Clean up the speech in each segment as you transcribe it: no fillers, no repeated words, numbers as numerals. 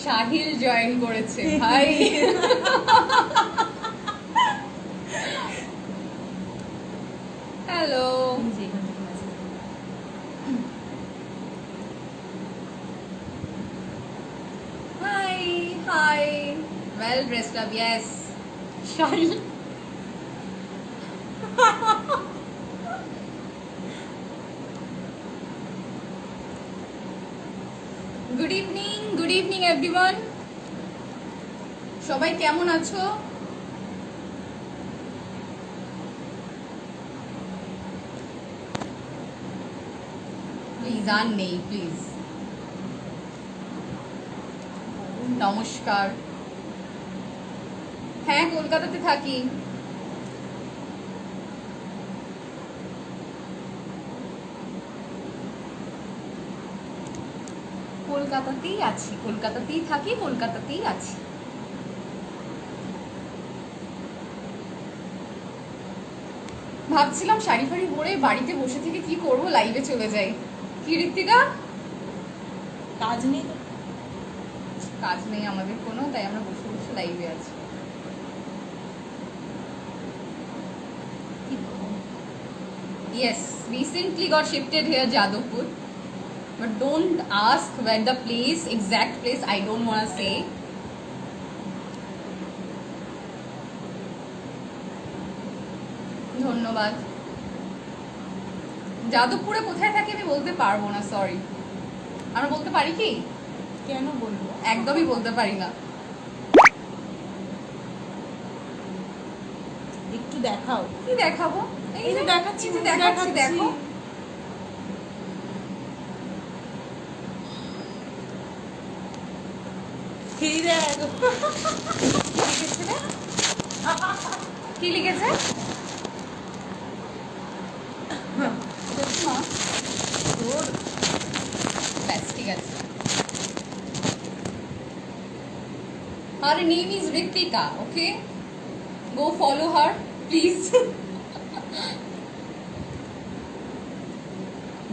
Sahil join করেছে ভাই। Hello, high high, well dressed up, yes Sahil. Good evening everyone. সবাই কেমন আছো? প্লিজ আর নেই প্লিজ। নমস্কার। হ্যাঁ, কলকাতাতে থাকি। কলকাতাতেই আছি, কলকাতাতেই থাকি, কলকাতাতেই আছি। ভাবছিলাম শাড়ি ফাড়ি পরে বাড়িতে বসে থেকে কি করব, লাইভে চলে যাই। কি ঋত্বিকা? কাজ নেই তো? কাজ নেই আমাদের কোনো, তাই আমরা বসে বসে লাইভে আছি। Yes, recently got shifted here Jadavpur, but don't ask where the place, exact place I don't want to say. ধন্যবাদ। যাদবপুরে কোথায় থাকি আমি বলতে পারবো না, সরি। আমরা বলতে পারি কি? কেন বলবো? একদমই বলতে পারি না। একটু দেখাও। কি দেখাবো? এই যে দেখাচ্ছি, এই যে দেখাচ্ছি, দেখো। এই দেখো। লিখেছে রে? কি লিখেছে? দেখো না। তোর ব্যাস, ঠিক আছে। Her name is Ritika, okay? Go follow her, please.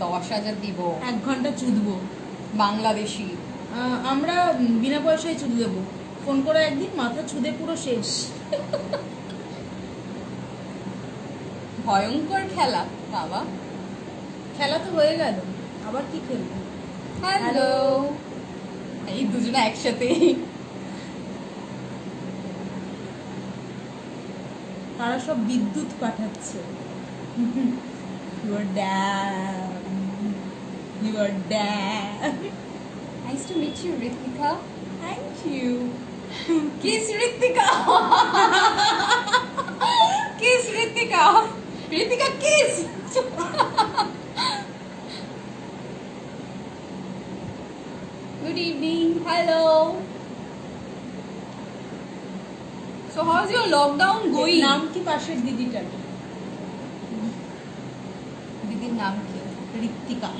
10,000 দিব। 1 ঘন্টা চুদবো। বাংলাদেশি। আমরা বিনা পয়সায় চুদ দেবো। ফোন করে একদিন মাথা চুদে পুরো শেষ। ভয়ঙ্কর খেলা বাবা। খেলা তো হয়ে গেল, আবার কি খেলবো? হ্যালো, এই দুজনে একসাথে। তারা সব বিদ্যুৎ পাঠাচ্ছে। You are damn. You are damn. Nice to meet you, Ritika. Thank you. Kiss Ritika. Kiss Ritika. Ritika, kiss. Good evening. Hello. So how's your lockdown going? নাম কি পাশের দিদিটার? দিদির নাম কি? ঋত্বিকা।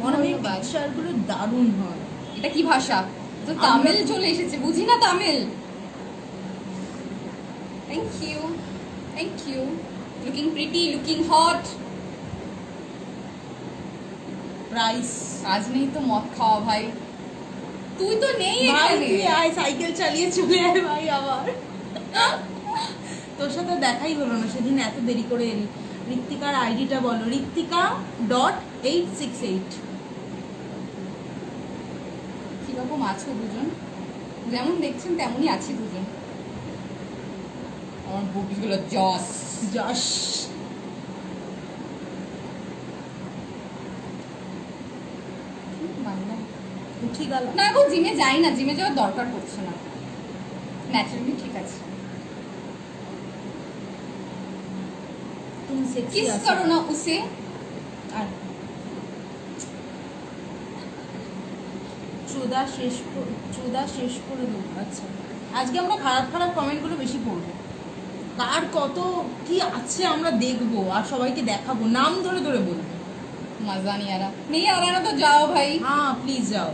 অনেক পিকচারগুলো দারুণ হয়। এটা কি ভাষা? তো তামিল চলে এসেছে, বুঝি না Tamil. Thank you. Thank you. Looking pretty, looking hot. Rice. আজ নেই তো মদ খাওয়া ভাই। তুই তো নেই ভাই এখানে। তুই আয়, সাইকেল চালিয়ে চলে আয় ভাই আবার। তোর সাথে দেখাই হলো না সেদিন, এত দেরি করে এলি। ঋত্বিকার আইডিটা বলো। ঋত্বিকা.868। কিরকম আছো দুজন? যেমন দেখছেন তেমনই আছি দুজন। আমার বুকগুলো জস যশ। উঠি গেল না গো, জিমে যাই না, জিমে যাওয়ার দরকার পড়ছে না, ন্যাচারালি ঠিক আছে। তুমি সেক্সি কিস আছো। করো না উসে। আর চোদা শেষ করে দেবো। আচ্ছা, আজকে আমরা খারাপ খারাপ কমেন্টগুলো বেশি পড়বো। কার কত কি আছে আমরা দেখবো আর সবাইকে দেখাবো, নাম ধরে ধরে বলবো। मजा नहीं आ रहा ना, तो जाओ भाई। हाँ प्लीज जाओ।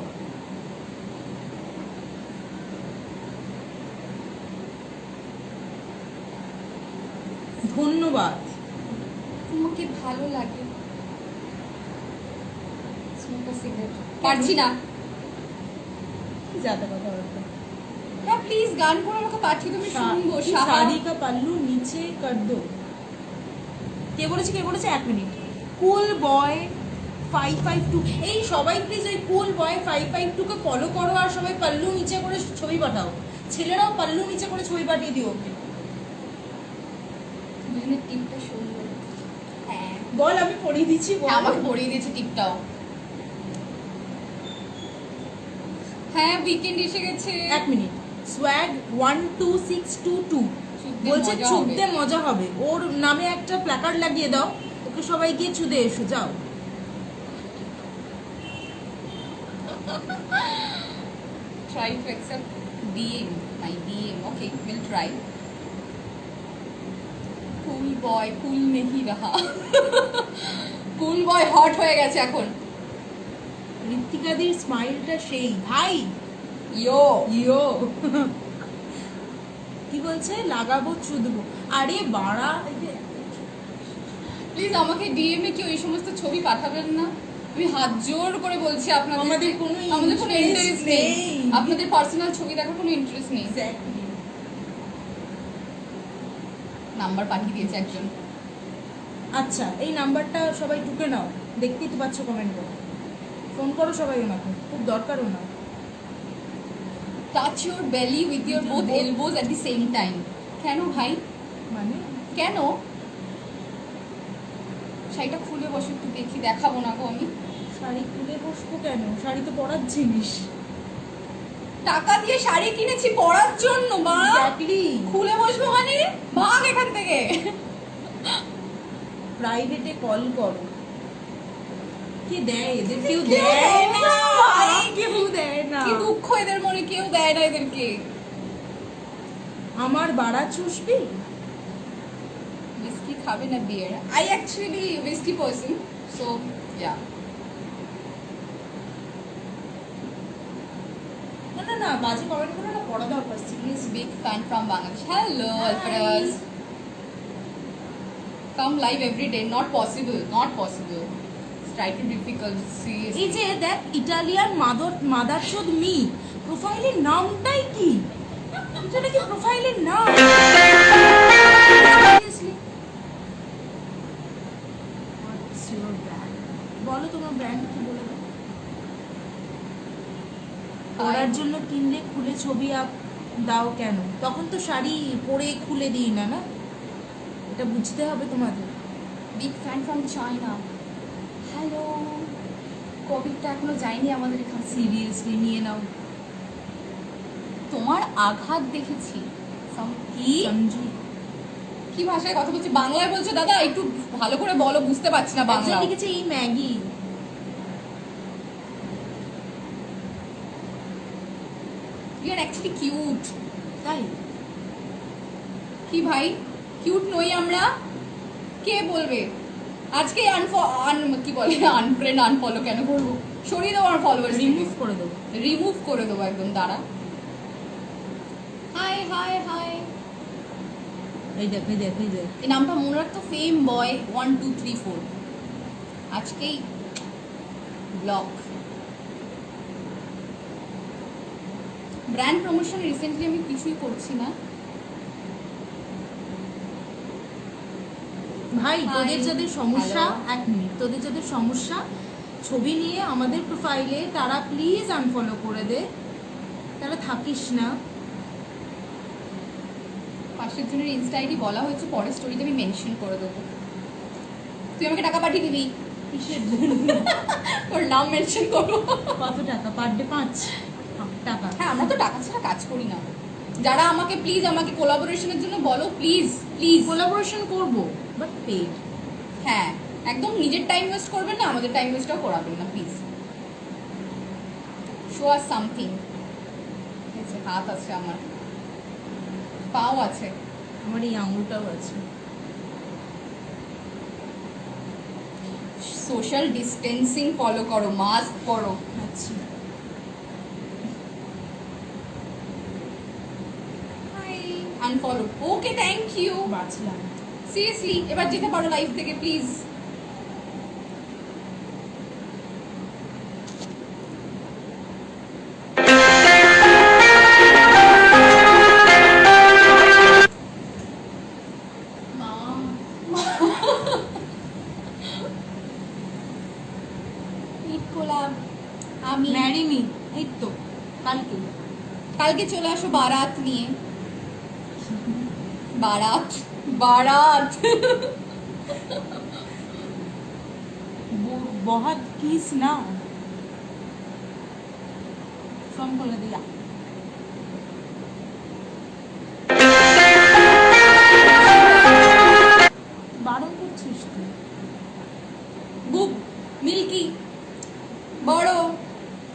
ধন্যবাদ। তোমাকে ভালো লাগে। পারছি না। ज्यादा কথা বলতে হ্যাঁ প্লিজ গান করে আমাকে পাঠিয়ে তুমি শুনবো। শাড়ি কা পাল্লু নিচে কর দো। কে বলেছে 1 মিনিট। কুল বয় 552 এই সবাই প্লিজ ওই কুল বয় 552 কে ফলো করো আর সবাই পাল্লু নিচে করে ছবি পাঠাও। ছেলেরাও পাল্লু নিচে করে ছবি পাঠিয়ে দিও ওকে। দুজনের টিপটা সুন্দর। হ্যাঁ বল আমি পড়িয়ে দিচ্ছি বল। আমাকে পড়িয়ে দিয়েছে টিপটাও। হ্যাঁ উইকেন্ড এসে গেছে। 1 মিনিট। সোয়াগ 12622 চুদতে বলছে মজা চুদতে হবে। মজা হবে। ওর নামে একটা প্ল্যাকার্ড লাগিয়ে দাও। ওকে সবাই গিয়ে চুদে এসো যাও। Try to accept DM, my DM. Okay, we'll try. Cool boy, cool नहीं रहा. Cool boy hot হয়ে গেছে এখন। ঋত্বিকাদির স্মাইলটা সেই ভাই Yo, ইয়ো কি বলছে লাগাবো চুদবো আরে বাড়া প্লিজ আমাকে DM এ কেউ এই সমস্ত ছবি পাঠাবেন না। আমি হাত জোর করে বলছি আপনাদের আমাদের কোনো ইন্টারেস্ট interest নেই। নেই। আপনাদের পার্সোনাল ছবি দেখার কোনো ইন্টারেস্ট নেই। নাম্বার পাঠিয়ে দিয়েছে একজন। আচ্ছা এই নাম্বারটা সবাই টুকে নাও দেখতেই তো পাচ্ছ কমেন্ট করো ফোন করো সবাই ওনাকে খুব দরকার ওনার touch your belly with your both elbows at the same time. কেন ভাই মানে কেন? শাড়িটা খুলে বসে একটু দেখি, দেখাবো না গো আমি। শাড়ি খুলে বসবো কেন শাড়ি তো পরার জিনিস টাকা দিয়ে শাড়ি কিনেছি পরার জন্য মা। এক্স্যাক্টলি খুলে বসবো মানে ভাগ এখান থেকে। প্রাইভেটে কল করো কে দেয় এদের কেউ কেউ দেয় দেয় না না ভাই। কেউ দেয় না কি দুঃখ এদের মনে, কেউ দেয় না এদেরকে। আমার বাড়া চুষবি whiskey খাবে না বিয়ার? I actually whiskey person, so yeah. না না না বাজে কমেন্ট করে না পড়া দরকার serious Big fan from Bangladesh. Hello, Hi. Alfred. Come live every day. Not possible. Not possible. It's try to difficult. Seriously. এই যে দেখ ইটালিয়ান মাদারচোদ মি প্রোফাইলের নামটাই কি এটা নাকি প্রোফাইলের নাম Seriously? What's your brand? বলো তোমার ব্র্যান্ড কি বলে দাও পরার জন্য কিনলে খুলে ছবি দাও কেন তখন তো শাড়ি পরে খুলে দিই না না এটা বুঝতে হবে তোমাদের Big fan from China. Hello. কোভিডটা এখনো যায়নি আমাদের এখানে। সিরিয়াসলি নিয়ে নাও তোমার আঘাত দেখেছি। কি সমঝি কি ভাষায় কথা বলছি? বাংলায় বলছো দাদা, একটু ভালো করে বলো, বুঝতে পারছি না বাংলা। একজন লিখেছে এই Maggie you are actually cute. তাই কি ভাই কিউট নই আমরা? কে বলবে? আজকে কি বলে আনফ্রেন্ড আনফলো কেন করবো? সরিয়ে দেবো আমার ফলোয়ার্স, রিমুভ করে দেবো রিমুভ করে দেবো একদম। দাঁড়া। High high high. এই দেখ এই দেখ এই দেখ এই নামটা মনে রাখতো, ফেম বয় 1 2 3 4। আজকেই ব্লক। ব্র্যান্ড প্রমোশন রিসেন্টলি আমি কিছুই করছি না। ভাই Hi. তোদের যাদের সমস্যা Hello. 1 মিনিট তোদের যাদের সমস্যা ছবি নিয়ে আমাদের প্রোফাইলে তারা প্লিজ আনফলো করে দে তারা থাকিস না পাশের জনের ইনস্টা আইডি বলা হয়েছে পরের স্টোরিতে আমি মেনশন করে দেবো। তুই আমাকে টাকা পাঠিয়ে দিবি, কিসের জন্য তোর নাম মেনশন করবো। কত টাকা পার ডে 5 টাকা হ্যাঁ আমরা তো টাকা ছাড়া কাজ করি না। যারা আমাকে প্লিজ আমাকে কোলাবোরেশনের জন্য বলো, প্লিজ প্লিজ। কোলাবোরেশন করব বাট পেড হ্যাঁ একদম নিজের টাইম ওয়েস্ট করবেন না, আমাদের টাইম ওয়েস্টটাও করাবেন না প্লিজ। Show us something. হাত আছে আমার, পাও আছে। আমার এই আঙুলটাও আছে সোশ্যাল ডিস্টেন্সিং ফলো করো, মাস্ক পরো। আচ্ছা আনফলো। Okay thank you. বাঁচলাম সিরিয়াসলি এবার যেতে পারো লাইভ থেকে প্লিজ। শালা আমি ম্যারি মি, এই তো কালকে। কালকে চলে আসো বারাত নিয়ে। বারাত বারাত बहुत किस ना फ्रॉम बोल दिया। বারণ করছিস তুই? বুক মিল্কি বড়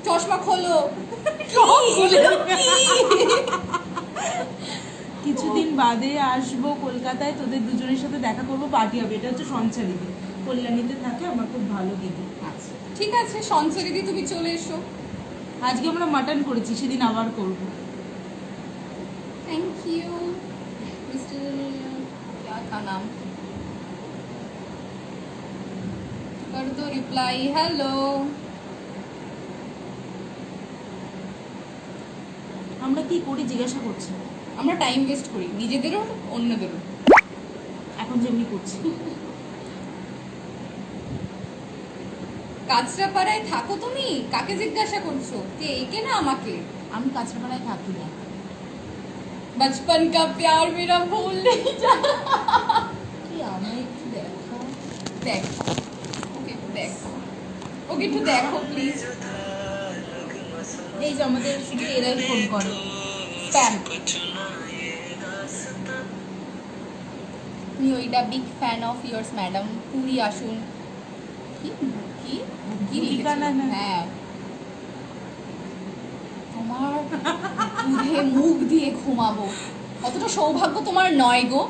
চশমা খোলো কিছুদিন বাদে আসবো কলকাতায়, তোদের দুজনের সাথে দেখা করবো, পার্টি হবে। এটা হচ্ছে সঞ্চারিতে, কল্যাণীতে থাকে, আমার খুব ভালো দিদি। আচ্ছা ঠিক আছে সঞ্চরিদি তুমি চলে এসো। আজকে আমরা মাটন করেছি, সেদিন আবার করবো। थैंक यू मिस्टर क्या का नाम कर दो रिप्लाई हेलो। আমরা কি করি জিজ্ঞাসা করছি, আমরা টাইম ওয়েস্ট করি নিজেদেরও অন্যদেরও। এখন যেমনি করছি। কাঁচরাপাড়ায় থাকো তুমি? কাকে জিজ্ঞাসা করছো? কে একে না আমাকে? আমি কাছড়াপাড়ায় থাকি না। बचपन का प्यार मेरा भूल नहीं जा। কি আমায় একটু দেখা। দেখ ওকে দেখ ওকে একটু দেখো প্লিজ। এই যে আমাদের শুধু এরাই ফোন করে, স্প্যাম। আমি ওইটা big fan of years madam, Puri আসুন। কি কি কি ভূমিকা লিখেছো? না, না। হ্যাঁ তোমার দুধে মুখ দিয়ে ঘুমাবো অতটা সৌভাগ্য তোমার নয় গো।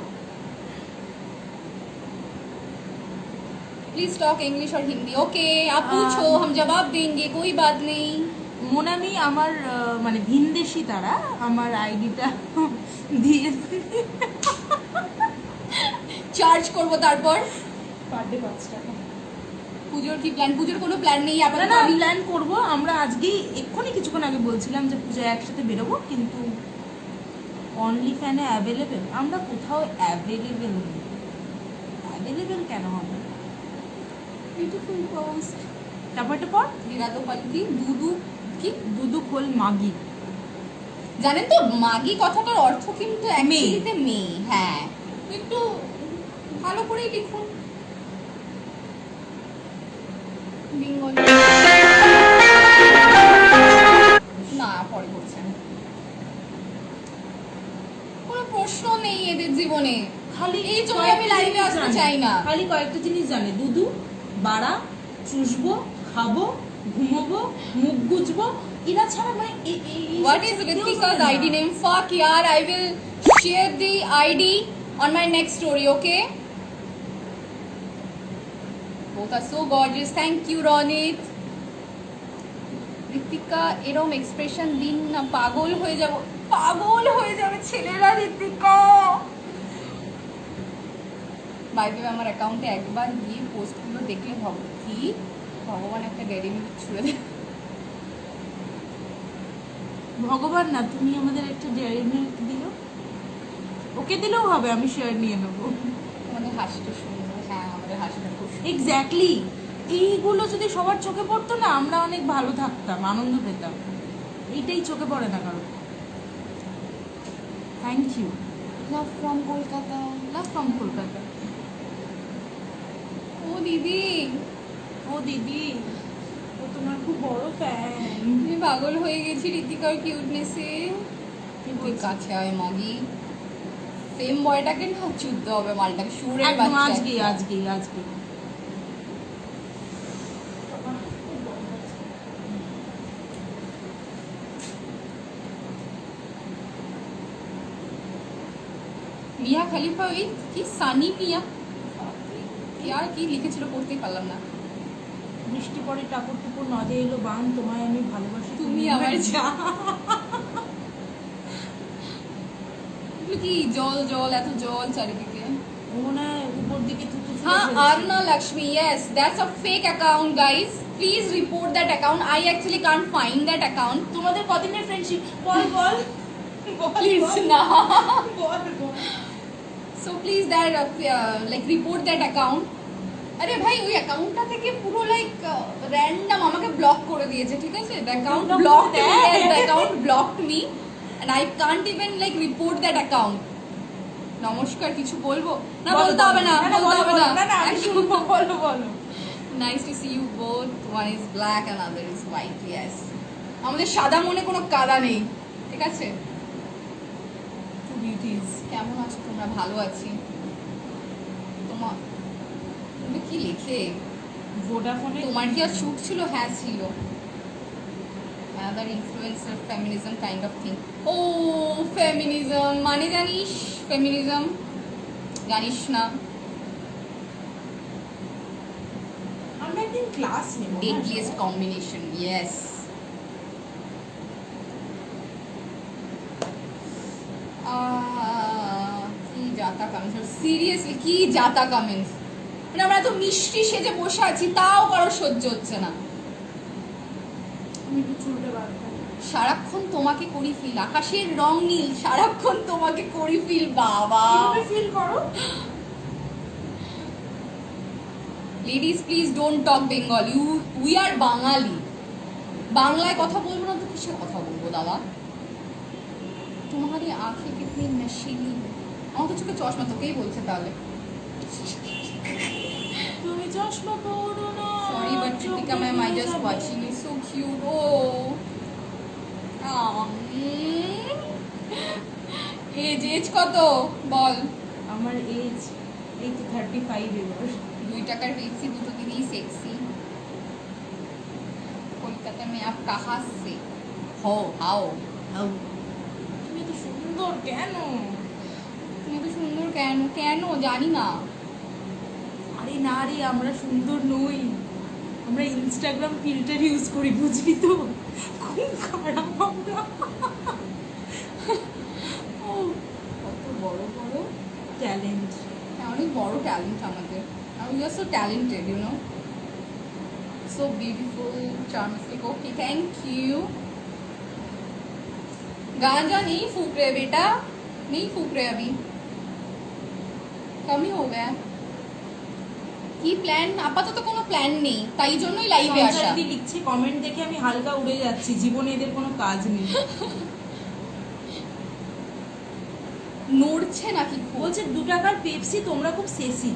प्लीज टॉक इंग्लिश और हिंदी। ओके आप पूछो हम जवाब देंगे कोई बात नहीं। মোনামি আমার মানে ভিনদেশি, তারা আমার আইডিটা দিয়ে চার্জ করবো তারপর। পার ডে 5 টাকা। পুজোর কি প্ল্যান? পুজোর কোনো প্ল্যান নেই না আপাতত। না, আমি প্ল্যান করবো আমরা আজকেই, এক্ষুনি কিছুক্ষণ আগে বলছিলাম যে পূজায় একসাথে বেরোবো, কিন্তু অনলি ফ্যানে অ্যাভেলেবেল, আমরা কোথাও অ্যাভেলেবেল নেই। অ্যাভেলেবেল কেন হবে? Beautiful post. তারপরটা পর বিরাতো পালকি দুদু কি দুদু খোল মাগি। জানেন তো মাগি কথাটার অর্থ কিন্তু অ্যাকচুয়ালিতে মেয়ে। হ্যাঁ একটু ভালো করেই লিখুন বেঙ্গলি। না পরে করছেন, কোনো প্রশ্ন নেই এদের জীবনে। খালি এই জন্য আমি লাইভে আসতে চাই না। খালি কয়েকটা জিনিস জানে, দুদু, বাড়া, চুষবো, খাবো, ঘুমোবো, মুখ গুজবো, এরা ছাড়া মানে What is Ritika's ID name? Fuck yaar, I will share the ID on my next story, okay? Both are so gorgeous. Thank you, Ronit. Ritika এরম এক্সপ্রেশন দিন না, পাগল হয়ে যাব, পাগল হয়ে যাবে ছেলেরা। ঋতিকা বাই দ্য ওয়ে আমার অ্যাকাউন্টে একবার গিয়ে পোস্টগুলো দেখলে কি ভগবান একটা ডেরি মিল্ক ছুঁড়ে দেয়। ভগবান না, তুমি আমাদের একটা ডেয়ারি মিল্ক দিও, ওকে দিলেও হবে, আমি শেয়ার নিয়ে নেবো। আমাদের হাসিটা সুন্দর। হ্যাঁ আমাদের হাসিটা খুব সুন্দর। এক্স্যাক্টলি, এইগুলো যদি সবার চোখে পড়তো না, আমরা অনেক ভালো থাকতাম, আনন্দ পেতাম। এইটাই চোখে পড়ে না কারো। Thank you. Love from Kolkata. Love from Kolkata. ও দিদি ও দিদি, ও তোমার খুব বড় ফ্যান। আমি পাগল হয়ে গেছি ঋতিকার কিউটনেসে। তুই কাছে আয় মাগি, সেম বয়টাকে না চুদতে হবে মালটাকে, সুরের একদম বাচ্চা। আজকেই আজকেই আজকেই। মিয়া খলিফা ওই কি সানি পিয়া ইয়ার কি লিখেছিল পড়তেই পারলাম না। বৃষ্টি পরে টাপুর টুপুর নদে এলো বান, তোমায় আমি ভালোবাসি তুমি আমার যা। এগুলো কি জল জল, এত জল চারিদিকে। ও না উপর দিকে থুতু ছুঁড়ে हाँ ফেলছে। Aruna Lakshmi, yes, that's a fake account, guys. Please report that account. I actually can't find that account. তোমাদের কদিনের friendship? Ball ball Please, nah. Ball ball. So please, that like report that account. আরে ভাই ওই অ্যাকাউন্টটা থেকে পুরো like random আমাকে block করে দিয়েছে, ঠিক আছে? The account blocked me, the account blocked me and I can't even like report that account. নমস্কার, কিছু বলবো না? বলতে হবে না, বলতে হবে না। না আমি শুনবো, বলো বলো। Nice to see you both, one is black and other is white. Yes, আমাদের সাদা মনে কোনো কাদা নেই, ঠিক আছে? Two beauties. কেমন আছো তোমরা? ভালো আছি। তোমার তুমি কি লেখে? ভোডাফোনে তোমার কি আর শুট ছিল? হ্যাঁ ছিল। Another influencer feminism kind of thing. Oh, feminism মানে জানিস? Feminism জানিস না? আমরা একদিন ক্লাস নেব। Deadliest combination. Yes. কি জাতা কমেন্টস, সিরিয়াসলি কি জাতা কমেন্টস! মানে আমরা তো মিষ্টি সেজে বসে আছি, তাও কারোর সহ্য হচ্ছে না। আমি একটু চুলটা বার করি। সারাক্ষণ তোমাকে করি ফিল, আকাশের রং নীল, সারাক্ষণ তোমাকে করি ফিল। বাবা, কিভাবে ফিল করো? Ladies please don't talk Bengali, we are Bangali. বাংলায় কথা বলবো না তো কিসে কথা বলবো দাদা? তোমারই আঁখে কিতনি নশীলি। আমার তো চোখে চশমা, তোকেই বলছে তাহলে। তুমি চশমা পরো না। Sorry, but Ritika ma'am, I just watching you, so cute. Oh. Age কত বল? আমার এজ এই তো 35 এবার। 2 টাকার পেপসি দুটো দিনই সেক্সি। কলকাতা মে আপ কাহা সে হো? হাও? তুমি তো সুন্দর কেন? তুমি তো সুন্দর কেন? কেন জানি না। আরে না রে, আমরা সুন্দর নই, আমরা ইনস্টাগ্রাম ফিল্টার ইউজ করি, বুঝলি তো? খুব খারাপ আমরা। ও, কত বড় বড় ট্যালেন্ট। অনেক বড় ট্যালেন্ট আমাদের। We are so talented, you know, so beautiful, চার্মসলি। Okay, thank you. गांजा नहीं फूक रहे बेटा, नहीं फूक रहे अभी, कम ही हो गया। কি প্ল্যান? আপাতত কোনো প্ল্যান নেই, তাই জন্যই লাইভে আসা। সঞ্জয়দি লিখছে কমেন্ট দেখে আমি হালকা উড়ে যাচ্ছি, জীবনে এদের কোনো কাজ নেই। নড়ছে নাকি? বলছে 2 টাকার পেপসি, তোমরা খুব সেসি।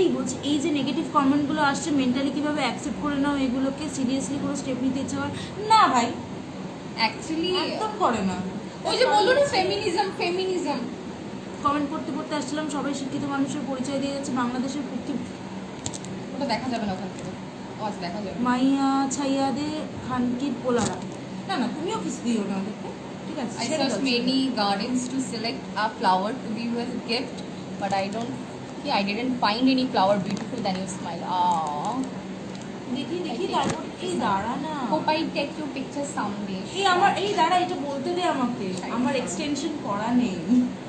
এই বলছে এই যে নেগেটিভ কমেন্টগুলো আসছে, মেন্টালি কিভাবে অ্যাকসেপ্ট করে নাও এগুলোকে? সিরিয়াসলি কোনো স্টেপ নিতে ইচ্ছা হয় না ভাই? অ্যাকচুয়ালি একদম করে না। ওই যে বললো না ফেমিনিজম, ফেমিনিজম। কমেন্ট পড়তে পড়তে আসছিলাম, সবাই শিক্ষিত মানুষের পরিচয় দিয়ে যাচ্ছে, বাংলাদেশের প্রতি ওটা দেখা যাবে না ওখান থেকে। আজ দেখা যাবে। মাইয়া ছাইয়াদে খানকির পোলারা। না না, তুমিও কিছু দিও না ওদেরকে, ঠিক আছে? I ছেড়ে searched দাও। many gardens to select a flower to give you as a gift, but I didn't find any flower beautiful than your smile. Ah, দেখি দেখি, তারপর এই দাঁড়া না। hope I take your picture someday. এই আমার এই দাঁড়া, এটা বলতে দে আমাকে। আমার এক্সটেনশন করা নেই।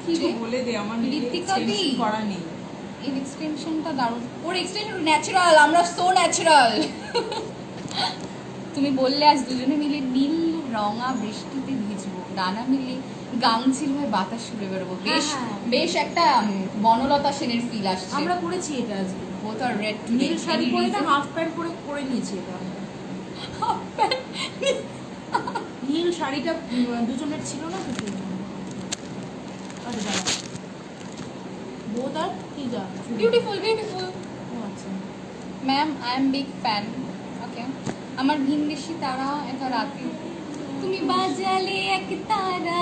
কি রে? বলে দে, আমার ঋতিকা দি? এক্সটেনশন করা নেই। এর এক্সটেনশনটা দারুণ। ওর এক্সটেনশন ন্যাচারাল, আমরা সো ন্যাচারাল। তুমি বললে আজ দুজনে মিলে নীল রঙা বৃষ্টিতে ভিজবো, ডানা মিলে গামছিল হয়ে বাতাস শুনে বেরোবো। বেশ হ্যাঁ। বেশ একটা বনলতা সেনের ফিল আসছে। আমরা করেছি এটা আজকে। বোথ আর রেড নীল শাড়ি পরে না, হাফ প্যান্ট পরে করে নিয়েছি এটা আমরা। নীল শাড়িটা দুজনের ছিল না তো? আরে দাঁড়া, বোধ আর কি যা বিউটিফুল বিউটিফুল। ও আচ্ছা। Ma'am, I am big fan. Okay, আমার ভিনদেশি তারা এটা রাতে তুমি বাজালে এক তারা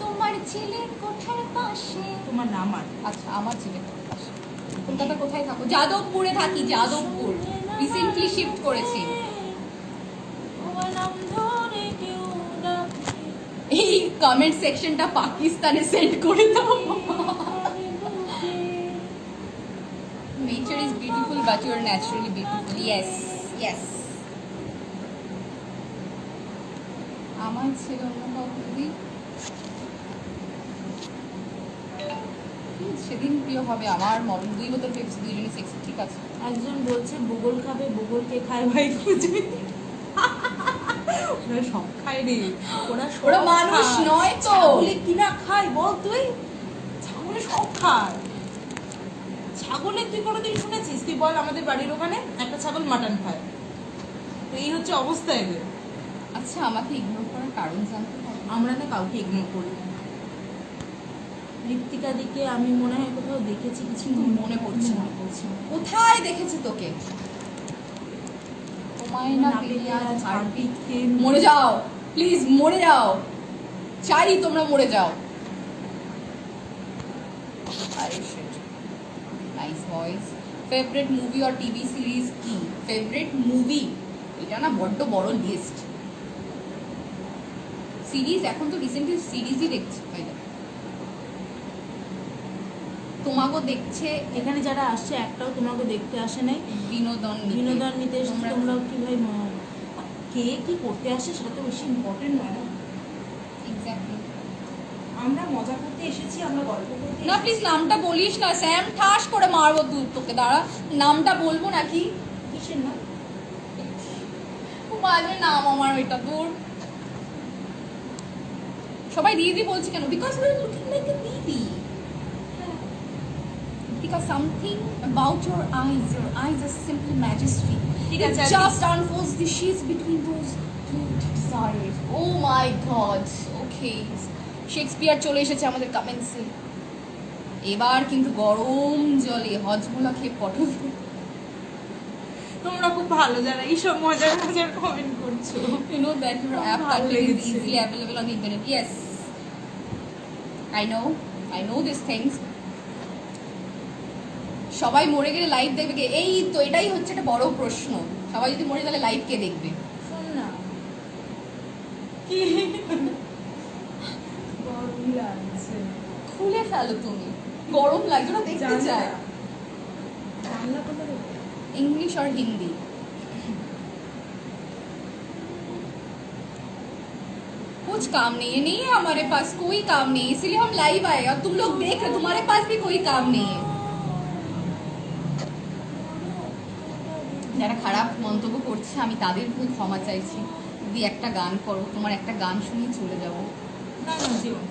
তোমার ছেলে কোঠার পাশে। তোমার নাম আর আচ্ছা, আমার ছেলে কোঠার পাশে। কলকাতা কোথায় থাকো? যাদবপুরে থাকি, যাদবপুর। রিসেন্টলি শিফট করেছি। তোমার নাম ধরে কেউ ডাকে। এই কমেন্ট সেকশনটা পাকিস্তানে সেন্ড করে দাও। Nature is beautiful, but you are naturally beautiful. Yes, yes. আমার ছেলে অন্য কাউকে যদি সেদিন প্রিয় হবে আমার মরণ। 2 বোতল পেপসি, দুইজনই সেক্সি, ঠিক আছে? একজন বলছে বগল খাবে, বগলকে খায় ভাই খুঁজবে। ওরা সব খায় রে, সব ওরা মানুষ খায়। নয় তো। ছাগলে কিনা খায় বল তুই? ছাগলে সব খায়। ছাগলে তুই কোনোদিন শুনেছিস? বল আমাদের বাড়ির ওখানে একটা ছাগল মাটন খায়। তো এই হচ্ছে অবস্থা এদের। আচ্ছা, আমাকে ইগনোর করার কারণ জানতে পারো? আমরা না কাউকে ইগনোর করি না। ঋত্বিকা দিকে আমি মনে হয় কোথাও দেখেছি, কিছু কিন্তু মনে পড়ছে না। কোথায় দেখেছি তোকে? তোমায় না পেলে আর হার্টবিটকে মরে যাও, প্লিজ মরে যাও, চাই তোমরা মরে যাও। আরে shit, nice voice. Favourite movie আর টিভি সিরিজ কি? ফেভারিট মুভি এটা না বড্ড বড় লিস্ট। সিরিজ এখন তো রিসেন্টলি সিরিজই দেখছি। তোমাকেও দেখছে এখানে যারা আসছে একটাও তোমাকে দেখতে আসে নাই। বিনোদন বিনোদন নিতে এসেছে। তোমরা- তোমরা কি ভাই কে কি করতে আসে সেটা তো বেশি ইম্পর্টেন্ট নয় না। এক্স্যাক্টলি। আমরা মজা করতে এসেছি, আমরা গল্প করতে না প্লিজ নামটা বলিস না স্যাম, ঠাস করে মারবো তোকে। দাঁড়া, নামটা বলবো নাকি? কিসের না? খুব বাজে নাম আমার ওইটা। তোর সবাই দিদি বলছে কেন? Because you are looking like a didi. Because something about your eyes are simply majesty. ঠিক It আছে, just unfolds the sheets between those two desires. Oh my God. Okay. Shakespeare চলে এসেছে আমাদের কমেন্টসে। এবার কিন্তু গরম জলে হজমোলা খেয়ে পটল। তোমরা খুব ভালো যারা এইসব মজার মজার কমেন্ট করছো। You know that your app ভালো is লেগেছে। easily available on the internet. Yes. I know these things. সবাই মরে গেলে লাইভ দেখবে কে? এই তো এটাই হচ্ছে একটা বড় প্রশ্ন। সবাই যদি মরে তাহলে লাইভ কে দেখবে? শোন না, কি গরম লাগছে। খুলে ফেলো তুমি, গরম লাগছে না, দেখতে চাই। জানলা কোথায় দেবো? इंग्लिश और हिंदी। कुछ काम नहीं है, हमारे पास कोई काम नहीं है, इसलिए हम लाइव आए और तुम लोग देख रहे, तुम्हारे पास भी कोई काम नहीं है। যারা খারাপ মন্তব্য করছে আমি তাদের খুব ক্ষমা চাইছি। যদি একটা গান করো, তোমার একটা গান শুনিয়ে চলে যাব। না না জীবন,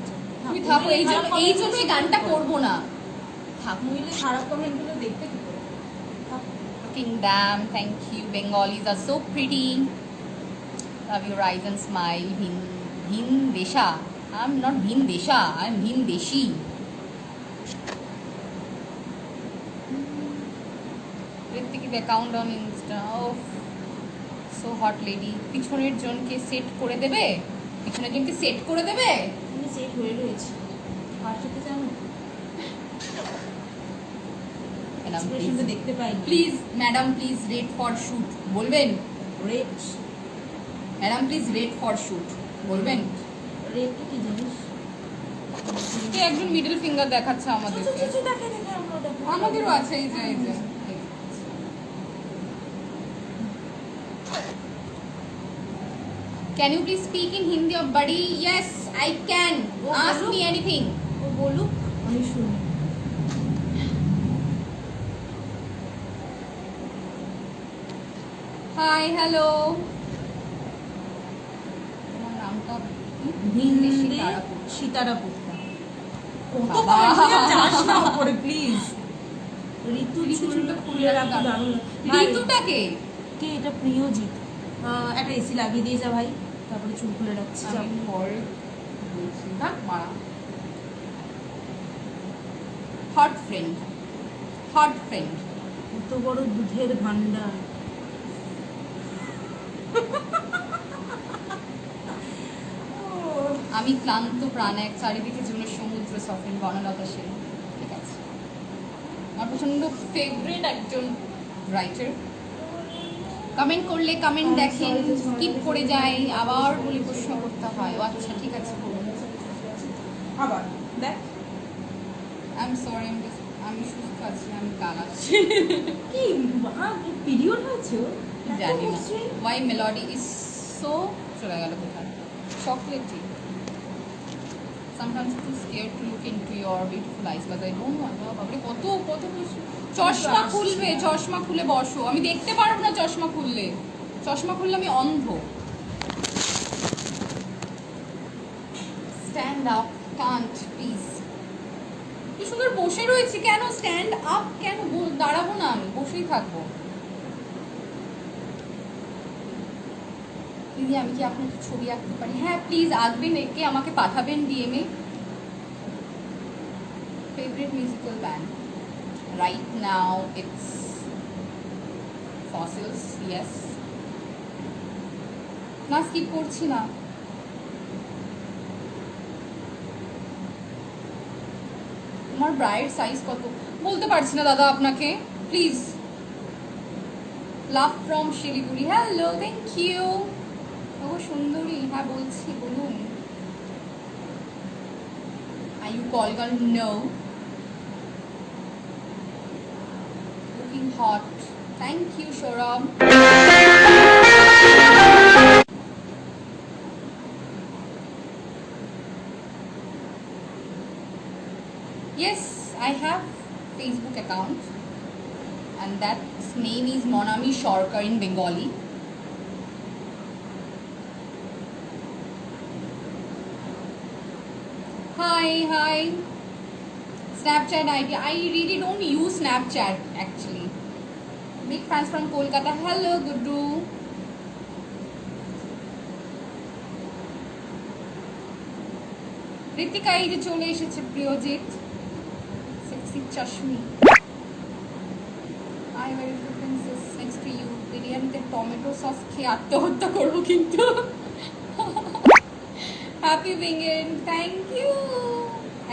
তুমি থাকো, এই জন্য এই গানটা করবো না। থাকো। নইলে খারাপ কমেন্টগুলো দেখতে কি করে? Fucking damn, thank you. Bengalis are so pretty. Love your eyes and smile. Bhin Desha. I'm not Bhin Desha. I'm Bhin Deshi. Ritik's account on Insta. Oh, so hot lady. পিছনের জনকে সেট করে দেবে? পিছনের জনকে set করে দেবে? আমি set হয়ে রয়েছি। কার সাথে জানো? এক্সপ্রেশনটা দেখতে পাইনি। Please madam, please red for shoot বলবেন? Rate madam please red for shoot বলবেন? রেট কি জিনিস? কে একজন মিডল ফিঙ্গার দেখাচ্ছে আমাদেরকে। কিছু দেখে দেখে আমরা দেখো। আমাদেরও আছে, এই যে এই যে। Can you please speak in Hindi or buddy? Yes, I can. Ask me anything. ও বলুক, আমি শুনি। Hi, hello. তোমার নামটা ভিন্দে তারাপুর। সীতারা পুত্রা। কত বাবা। কমেন্ট যাস না উপরে প্লিজ। ঋতু ঋতু চুলটা চুলটা খুলে রাখো, দারুণ লাগে। ঋতুটাকে কে? এটা প্রিয়জিৎ। একটা এসি লাগিয়ে দিয়ে যা ভাই, তারপরে চুল খুলে রাখছি। যা। আমি পরে বলছি না মারা। Hot friend, hot friend. এত বড় দুধের ভান্ডার। আমি ক্লান্ত প্রাণ এক, চারিদিকে জীবনের সমুদ্র সফেন বনলতা সেন। ঠিক আছে, আমার প্রচন্ড ফেভারিট একজন রাইটার। কমেন্ট করলে কমেন্ট দেখেন, স্কিপ করে যায়, আবার বলে প্রশ্ন করতে হয়। ও আচ্ছা ঠিক আছে, আবার দেখ আই এম সরি, আমি সুস্থ আছি, আমি গালাচ্ছি। কি পিরিয়ড হয়েছে ওর? জানি না ওয়াই মেলোডি ইজ সো চলে গেল কোথায়। Chocolatey sometimes too scared to look into your beautiful eyes, but I don't know. বাবারে কত কত কিছু। চশমা খুলবে, চশমা খুলে বসো। আমি দেখতে পারবো না চশমা খুললে। চশমা খুললে আমি অন্ধ। Stand up, can't please. কি সুন্দর বসে রয়েছে, কেন স্ট্যান্ড আপ? কেন দাঁড়াবো না? আমি বসেই থাকবো। দিদি আমি কি আপনার ছবি আঁকতে পারি? হ্যাঁ প্লিজ আঁকবেন, একে আমাকে পাঠাবেন DMA. Favourite musical band right now it's fossils, yes. না স্কিপ করছি না। তোমার ব্রাইড সাইজ কত বলতে পারছি না দাদা আপনাকে, please. Love from Siliguri, hello, thank you. ও সুন্দরী, হ্যাঁ বলছি, বলুন। Are you call girl? No. Looking hot, thank you Sourav. Yes, I have Facebook account and that name is Monami Shorkar in Bengali. Hi. Snapchat ID. I really don't use Snapchat actually. Big fans from Kolkata. Hello, Guddu. Ritika এই যে চলে এসেছে, Priyojit. Sexy চশমি। I very good princess next to you. বিরিয়ানিতে tomato sauce খেয়ে আত্মহত্যা করবো কিন্তু। Happy weekend, thank you.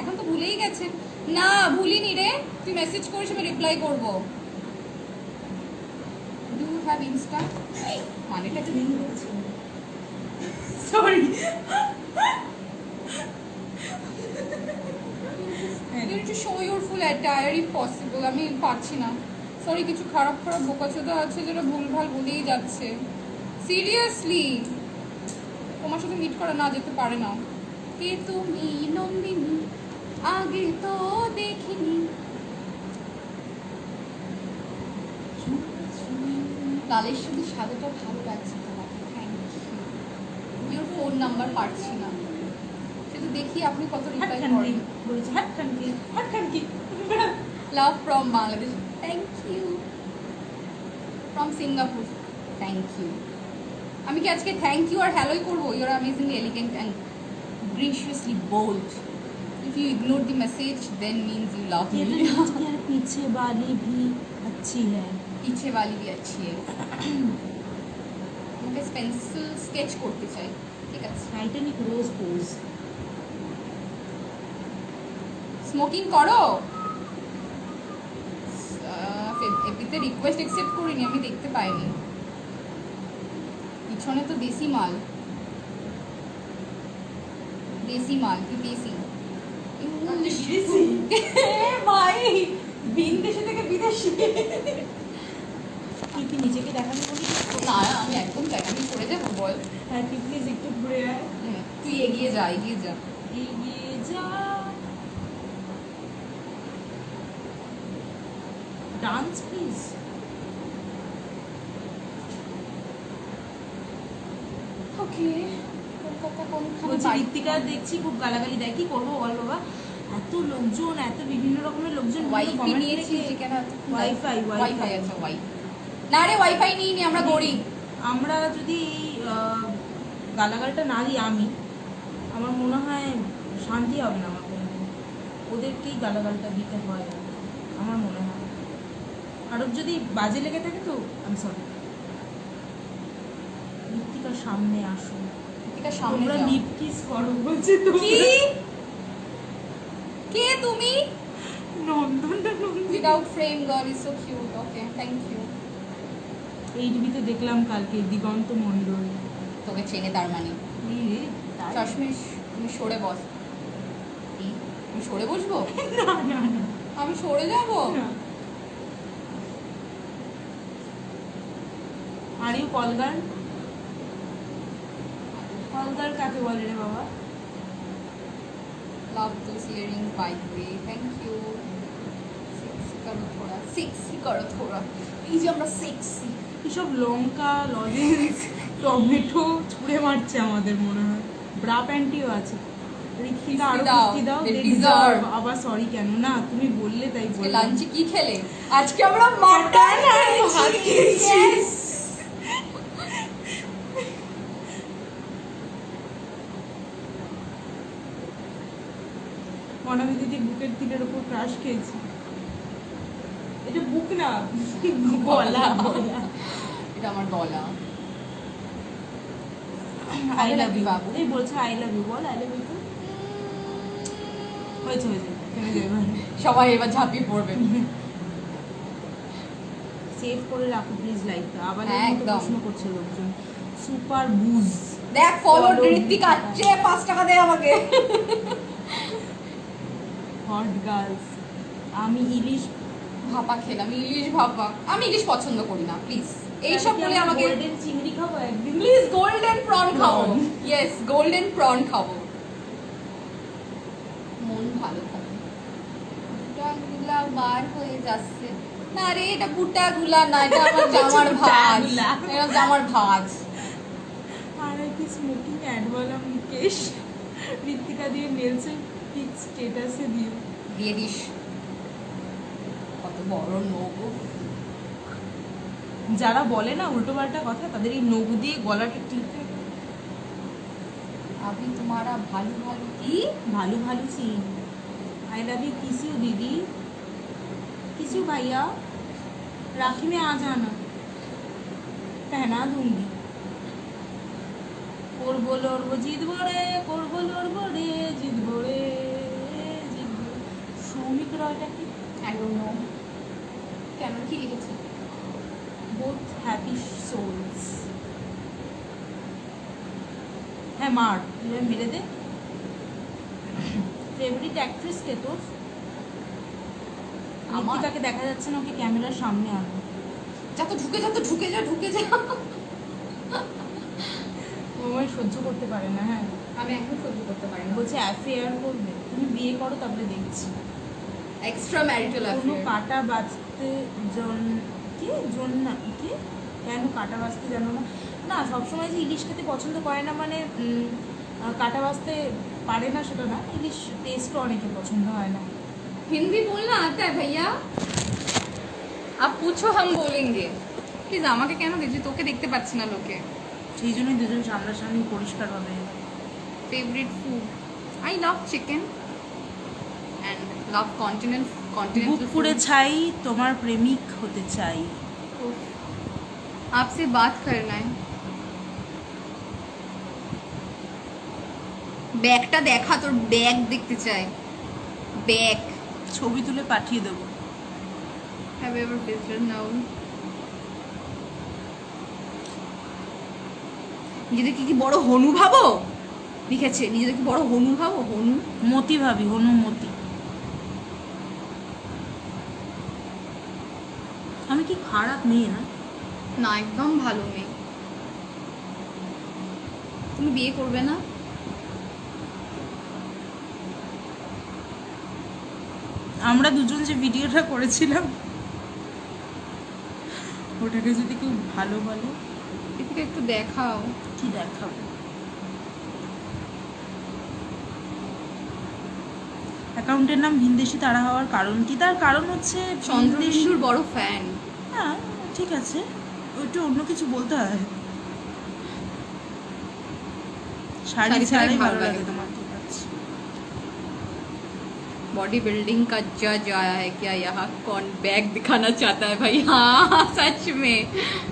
এখন তো ভুলেই গেছেন। না ভুলিনি রে, তুই মেসেজ করিস, আমি রিপ্লাই করবো। Do you have Insta? মানেটা কি? Sorry, You need to show your full attire if possible. আমি পারছি না, সরি। কিছু খারাপ বোকাচোদা আছে যেটা ভুলভাল বলেই যাচ্ছে। সিরিয়াসলি তোমার সাথে মিট করা না যেতে পারে না। কে তুমি নন্দিনী, আগে তো দেখিনি। লালের সাথে সাদাটা ভালো লাগছে তোমাকে, thank you. Your phone number পারছি না, সেটা দেখি আপনি কত রিপ্লাই করেন। বলেছে হাটখানকি। Love from Bangladesh, thank you. From Singapore, thank you. আমি কি আজকে থ্যাংক ইউ আর হ্যালোই করবো? Your amazing elegant and graciously bold. If you ignore the message, then means you love me. पीछे वाली भी अच्छी है। पीछे वाली भी अच्छी है। আমাকে পেন্সিল স্কেচ করতে চাই, ঠিক আছে। টাইটানিক রোজ পোজ। স্মোকিং করো? এপিতে রিকোয়েস্ট অ্যাকসেপ্ট করিনি, আমি দেখতে পাইনি। পিছনে তো দেশি মাল কি দেশি? ভাই বিদেশে থেকে বিদেশি। কি নিজেকে দেখানো বলি না, আমি একদম চাই, আমি সরে যাবো বল। হ্যাঁ কি প্লিজ একটু ঘুরে আয়। তুই এগিয়ে যা। Dance please. ওকে, কলকাতা কোনখানে? বলছি ঋতিকা দেখছি খুব গালাগালি দেয়, কি করবো বল বাবা? এত লোকজন, এত বিভিন্ন রকমের লোকজন। ওয়াইফাই নিয়েছি কেন? ওয়াইফাই আছে ওয়াইফাই। না রে ওয়াইফাই নিইনি, আমরা গরিব। আমরা যদি গালাগালটা না দিই, আমার মনে হয় শান্তি হবে না আমার কোনোদিন। ওদেরকেই গালাগালটা দিতে হয় আমার মনে হয়। আর যদি বাজে লেগে থাকে তো আমি সরি। ঋতিকার সামনে আসো, ঋতিকার সামনে আমরা যাও। লিপ কিস করো বলছি তো। কি? কে তুমি? নন্দনটা without frame girl is so cute. Okay, thank you. এইচবিতে দেখলাম কালকে দিগন্ত মণ্ডল। তোকে চেনে তার মানে? এই রে, তাই? চশমিশ, তুমি সরে বস। আমি সরে বসবো? না না না আমি সরে যাবো? না। Are you কলগার? কলগার কাকে বলে রে বাবা? লাভ those earrings by the way, thank you. Sexy করো থোড়া। এই যে আমরা সেক্সি। এসব লঙ্কা, লজেন্স, টমেটো ছুঁড়ে মারছে আমাদের মনে হয়। ব্রা প্যান্টিও আছে। ঋতিকা আরো কুস্তি দাও, they deserve। আবার সরি কেন? না তুমি বললে তাই বললাম। লাঞ্চে কি খেলে? আজকে আমরা মাটন ভাত খেয়েছি। Yes! মনামি দিদি বুকের তিলের উপর ক্রাশ খেয়েছি। এটা বুক না, গলা গলা। এটা আমার গলা। আই লাভ ইউ বাবু। এই বলছে আই লাভ ইউ, বল আই লাভ ইউ। হয়েছে হয়েছে, থেমে যাবে এবার। সবাই এবার ঝাঁপিয়ে পড়বে। সেভ করে রাখো প্লিজ লাইকটা। আবার হ্যাঁ, এরকম একদম। প্রশ্ন করছে লোকজন। সুপার বুজ। দেখ ফলো Follow ঋত্বিকা আছে 5 টাকা দে আমাকে। Hot girls. আমি ইলিশ ভাপা খেলাম, ইলিশ ভাপা। আমি ইলিশ পছন্দ করি না, প্লিজ। এইসব বলে আমাকে গোল্ডেন চিংড়ি খাবো একদিন। প্লিজ গোল্ডেন প্রন খাবো। Prawn. ইয়েস, গোল্ডেন প্রন খাবো। মন ভালো থাকে। বুটাগুলা বার হয়ে যাচ্ছে। না রে, এটা বুটাগুলা না, এটা আমার জামার ভাঁজ। বুটাগুলা। এটা জামার ভাঁজ। আর কি স্মোকিং অ্যাড বলা মুকেশ ঋত্বিকা দিয়ে নেলসের পিক স্ট্যাটাসে দিও। দিয়ে দিস। কত বড় নৌকো। যারা বলে না উল্টো পাল্টা কথা, তাদের এই নখ দিয়ে গলাটা ঠিক থাকে। আমি তোমারা ভালো ভালো কি ভালো ভালো সিন। आई लव यू, किस यू दीदी, किस यू भैया, राखी में आ जाना, पहना दूंगी। করবো লড়বো জিতবো রে, করবো লড়বো রে, জিতবো রে, জিতবো। সৌমিক রয়টা কি? আই ডোন্ট নো কেন, কি লিখেছে? Both happy souls. হ্যাঁ মার, তুই মেরে দে। ফেভারিট অ্যাক্ট্রেস কে তোর? আমার ঋতিকাকে দেখা যাচ্ছে না, ওকে ক্যামেরার সামনে আনো। যা তো ঢুকে যা, তো ঢুকে যা, ঢুকে যা। ও আমায় সহ্য করতে পারে না। হ্যাঁ আমি একদম সহ্য করতে পারি না। বলছে অ্যাফেয়ার করবে, তুমি বিয়ে করো তারপরে দেখছি। এক্সট্রা ম্যারিটাল কোনো অ্যাফেয়ার। কাটা বাঁচতে কি না কি, কেন কাটা বাঁচতে জানো না? না সবসময় যে ইলিশ খেতে পছন্দ করে না মানে কাটা বাঁচতে পারে না সেটা না, ইলিশ টেস্টও অনেকে পছন্দ হয় না। हिंदी बोलना आता है भैया? आप पूछो, हम बोलेंगे। প্লিজ আমাকে কেন দেখছি? তোকে দেখতে পাচ্ছি না লোকে। সেই জন্যই দুজন সামনাসামনি পরিষ্কার হবে। Favourite food, I love chicken and love book continental পুড়ে ছাই, তোমার প্রেমিক হতে চাই। आपसे बात करना है। ব্যাগটা দেখা, তোর ব্যাগ দেখতে চাই। ব্যাগ। ছবি তুলে পাঠিয়ে দেবো। হ্যাভ এভার ভিজিটেড নাও? নিজেদেরকে কি বড় হনু ভাবো? লিখেছে নিজেদেরকে বড় হনু ভাবো। হনু মতি ভাবি, হনুমতি। আমি কি খারাপ মেয়ে না? না, একদম ভালো মেয়ে। তুমি বিয়ে করবে না? আমরা দুজন যে ভিডিওটা করেছিলাম ওটাকে যদি কেউ ভালো বলে, এদিকে একটু দেখাও। কি দেখাবো? অ্যাকাউন্টের নাম ভিনদেশি তারা হওয়ার কারণ কি? তার কারণ হচ্ছে চন্দ্রবিন্দুর বড় ফ্যান। হ্যাঁ ঠিক আছে, ওইটা অন্য কিছু বলতে হয়। শাড়ি শাড়ি ছাড়াই ছাড়াই ভালো ভালো লাগে লাগে। তোমার, ঠিক আছে। बॉडी बिल्डिंग का जज आया है क्या यहाँ? कौन बैग दिखाना चाहता है भाई? हाँ सच में।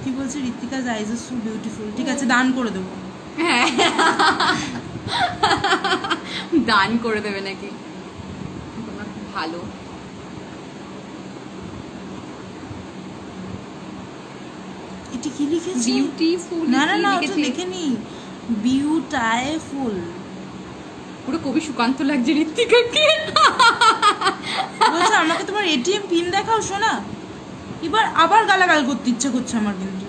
কি বলছে? ঋতিকা আইজ ইজ সো বিউটিফুল। ঠিক আছে, দান করে দেবো। হ্যাঁ দান করে দেবে নাকি? তোমরা খুব ভালো। এটা কি লিখেছে? বিউটিফুল। না না না, ওটা লেখেনি। বিউটিফুল। পুরো কবি সুকান্ত লাগছে ঋত্বিকাকে। বলছে আমাকে তোমার এটিএম পিন দেখাও শোনা। এবার আবার গালাগাল করতে ইচ্ছা করছে আমার কিন্তু।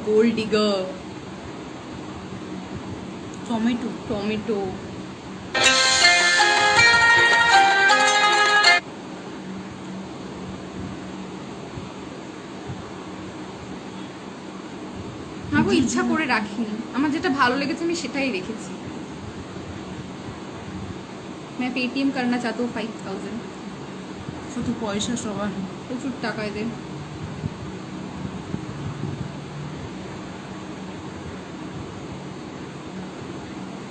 Gold digger. টমেটো। টমেটো। আমি ইচ্ছা করে রাখিনি, আমার যেটা ভালো লেগেছে আমি সেটাই রেখেছি। मैं पेटीएम करना चाहता हूँ 5000 শুধু পয়সা সবার। প্রচুর টাকা এদের।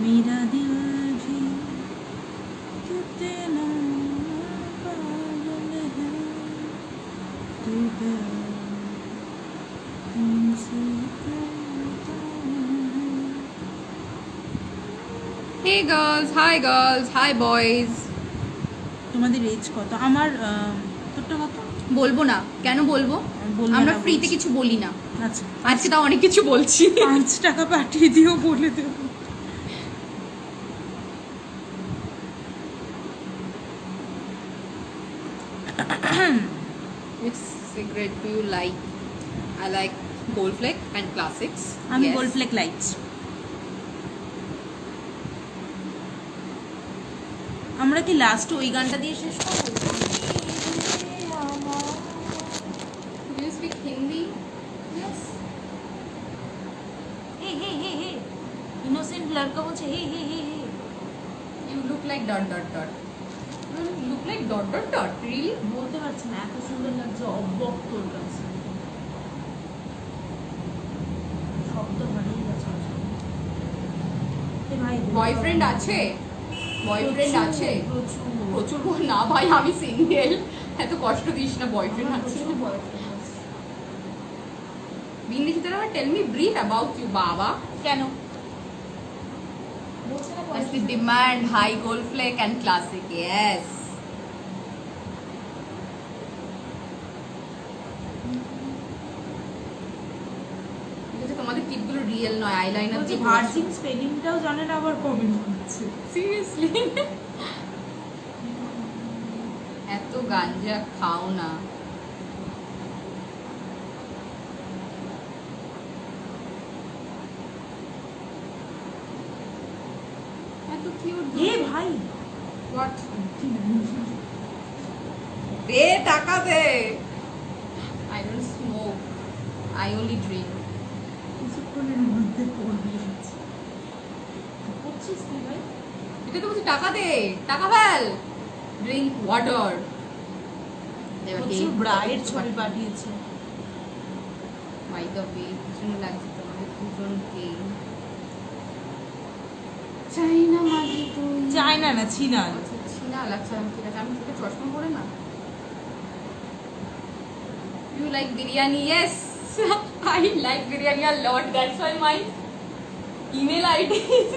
मेरा दिल भी कितना पागल है तू है तुमसे कहता है। Hey girls, hi girls, hi boys. তোমাদের এজ কত? আমার তোরটা কত? বলবো না, কেন বলবো? বলবে আমরা না ফ্রিতে বলছি। কিছু বলি না, আচ্ছা, আজকে তাও অনেক কিছু বলছি। 5 টাকা পাঠিয়ে দিও, বলে দেবো। Which cigarette do you like? I like Gold Flake and Classics. আমি Yes. Gold flake lights. আমরা কি লাস্ট ওই গানটা দিয়ে শেষ করবো? Do you speak Hindi? Yes. Hey hey hey hey innocent লড়কা বলছে hey hey hey hey. You look like dot dot dot. You look like dot dot dot. Really? বলতে পারছি না, এত সুন্দর লাগছে অব্বক তোর কাছে। শব্দ হারিয়ে গেছে। এ ভাই বয়ফ্রেন্ড আছে? বয়ফ্রেন্ড আছে? প্রচুর প্রচুর না ভাই, আমি সিঙ্গেল। এত কষ্ট দিস না, বয়ফ্রেন্ড আছে। প্রচুর boyfriend আছে। Bindi Sitara, tell me brief about you baba. কেন বলছে না That's the demand, high Gold Flake and Classic. Yes. কিন্তু তোমাদের টিপগুলো রিয়েল নয়, আইলাইনার বলছে দিয়ে ভার্জিন স্পেলিংটাও জানে না, আবার কমেন্ট করছে। সিরিয়াসলি। এত গাঞ্জা খাও না। এত কিউট। এ ভাই হোয়াট? দে টাকা দে। I don't smoke. I only drink. কিছুক্ষণের মধ্যে পড়বি আছে। করছিস তুই ভাই? এটা তো বলছি টাকা দে, টাকা ফেল। Drink water. প্রচুর ব্রায়ের ছবি পাঠিয়েছে। বাই দ্য ওয়ে, ভীষণ লাগছে তোমাদের দুজনকে। চাই না মাঝি তুই। চাই না না ছিনা। আচ্ছা, ছিনা লাগছে। ঠিক আছে, আমি চোখে চশমা পরে না। You like biryani? Yes. I like biryani a lot. That's why my email ID is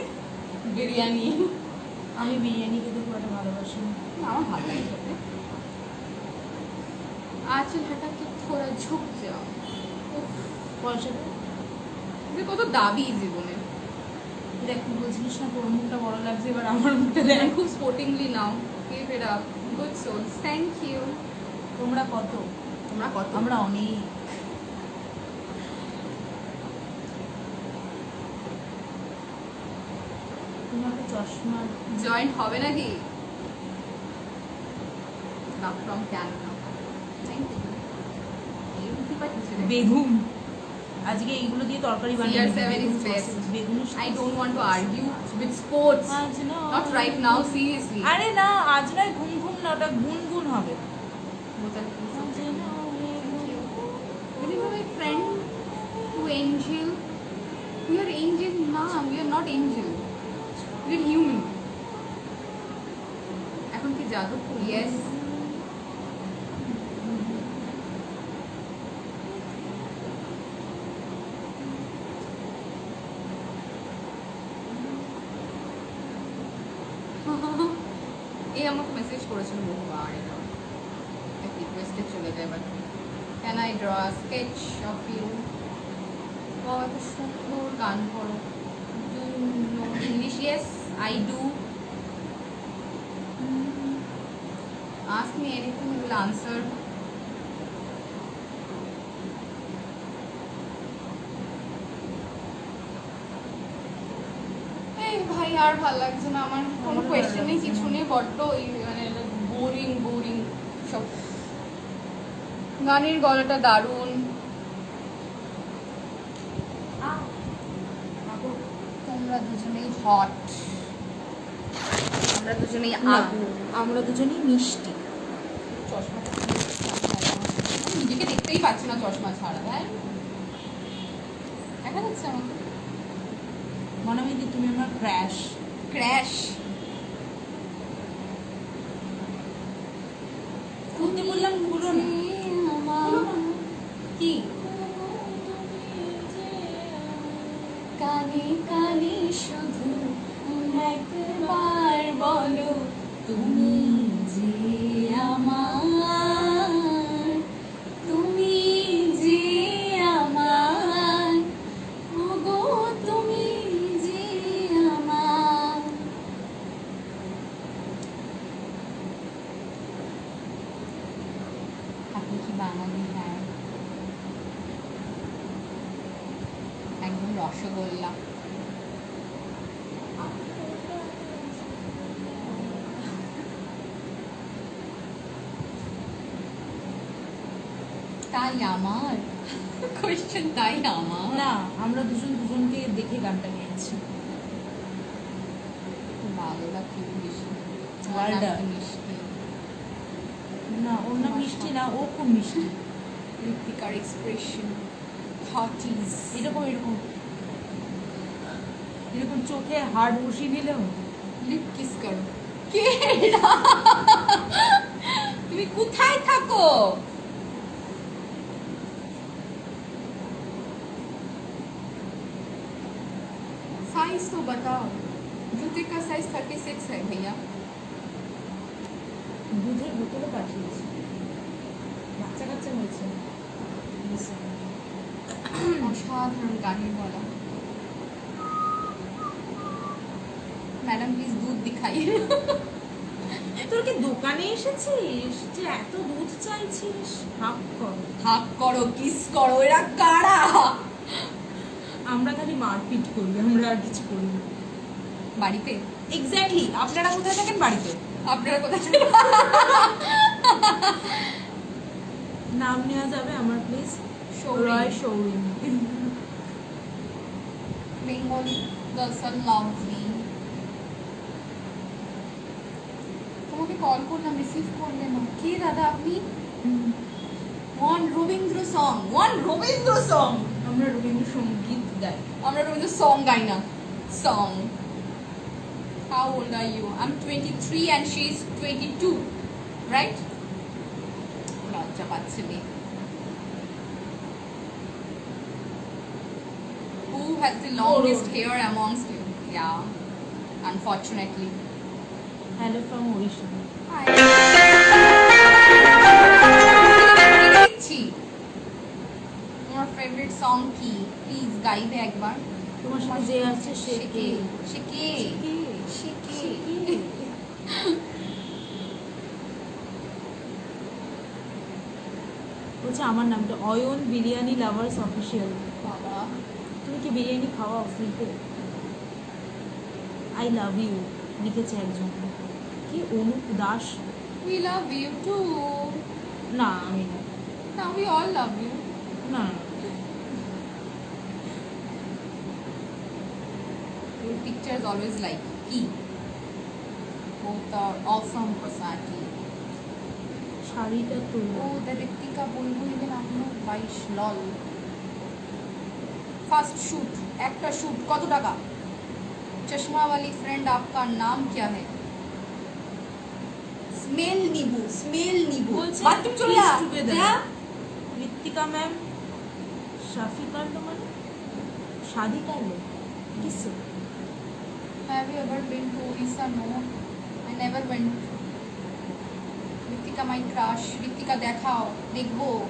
biryani. আমি বিরিয়ানি খেতে খুব একটা ভালোবাসি না। আমার ভালো লাগে খেতে। आंचल हटा के थोड़ा झुक जाओ। পয়সা দে। যে কত দাবি জীবনে। দেখ তুই বলছিলিস না তোর মুখটা বড় লাগছে, এবার আমার মুখটা দেখ। And খুব sportingly now. Keep it up. Good souls. Thank you. তোমরা কত? তোমরা কত? আমরা অনেক। তোমাকে চশমা জয়েন্ট হবে নাকি? Love from Canada. Thank you. এই বুঝতে পারছিস রে? বেগুন আজকে এইগুলো দিয়ে তরকারি বানিয়ে CR7 is best. বেগুন I don't want to argue with sports. আজ না Not right now, seriously. আরে না আজ নয়, ঘুম ঘুম না, ওটা গুনগুন হবে। বোতল আজ please. না Will you be my friend to Angel? We are angel. Nah, we are not angel. We are human. এখন কি জাদু? Yes. এই আমাকে মেসেজ করেছিল বহুবার, এটা রিকোয়েস্টে চলে যায়। But can I draw sketch of you? কত সুন্দর গান করো। English? Yes I do. Ask me anything, I will answer. এই ভাই আর ভালো লাগছে না আমার, কোনো কোয়েশ্চেন নেই, কিছু নেই, বড্ড মানে বোরিং বোরিং সব। গানের গলাটা দারুণ। তোমরা দুজনেই হট। আমরা দুজনেই না, আগুন। আমরা দুজনেই মিষ্টি। চশমাটা আমি নিজেকে দেখতেই পাচ্ছি না চশমা ছাড়া, তাই দেখা যাচ্ছে আমাকে। মনামিদি তুমি আমার ক্র্যাশ। ক্র্যাশ খুলতে বললাম খুলো না। কি কানে কানে শুধু একবার বলো তুমি যে আমার, তুমি যে আমার, ওগো তুমি যে আমার। আপনি কি বাঙালি? হ্যাঁ, একদম রসগোল্লা। তাই আমার কোয়েশ্চেন, তাই আমার না, আমরা দুজন দুজনকে দেখে গানটা গেয়েছি। বাংলা খুব বেশি ওয়ার্ল্ডার। মিষ্টি। না, ওর নাম মিষ্টি না, ও খুব মিষ্টি। ঋতিকার এক্সপ্রেশন হটিজ এরকম এরকম এরকম চোখে হাড় বসিয়ে নিলেও লিপ কিস করো। কে এরা? তুমি কোথায় থাকো? साइज तो बताओ। जूते का साइज 36 है भैया। দুধের বোতলে পাঠিয়েছি, বাচ্চা কাচ্চা হয়েছে। অসাধারণ গানের গলা। ম্যাডাম প্লিজ দুধ দিখাইয়ে। তোর কি দোকানে এসেছিস যে এত দুধ চাইছিস? হাফ কর। হাক করো, কিস করো, এরা কারা? আমরা খালি মারপিট করি, আমরা আর কিছু করি না। বাড়িতে? এক্স্যাক্টলি। আপনারা কোথায় থাকেন? বাড়িতে। আপনারা কোথায় থাকেন? নাম নেওয়া যাবে আমার please? Sorry. Roy sorry. Bengali girls are lovely. তোমাকে কল করলাম, রিসিভ করলে না। কে দাদা আপনি? One Rabindra song, one Rabindra song. আমরা রবীন্দ্রসঙ্গীত গাই। আমরা রবীন্দ্র সং গাই না, song. How old are you? I'm 23 and she is 22, right? লজ্জা পাচ্ছে মেয়ে। Who has the longest hair amongst you? Yeah, unfortunately. Hello from Odisha. Hi. তোমার ফেভারিট সং কি? প্লিজ গাইবে একবার। তোমার সাথে যে আছে সে কে? সে কে? সে কে? বলছে আমার নামটা অয়ন বিরিয়ানি লাভার্স অফিসিয়াল। বাবা, তুমি কি বিরিয়ানি খাওয়া ফ্রিতে? আই লাভ ইউ লিখেছে একজন। কি Anup Das? we love you too. না, আমি না। Now we all love you. না, Your picture is always like ki. Both are awesome personality. শাড়িটা তো Oh, the Ritika বলবো even আপনি 22 lol. First shoot, একটা shoot কত টাকা? चश्मा वाली फ्रेंड आपका नाम क्या है? स्मेल नींबू, स्मेल नींबू। বলছে বাথরুম চলে Please যা। together। যা। ঋত্বিকা ম্যাম শাফি কার্লো মানে শাদি কার্লো কিসে? Have you ever been to Orissa? No, I never went. Ritika my crush. Ritika দেখাও, দেখবো।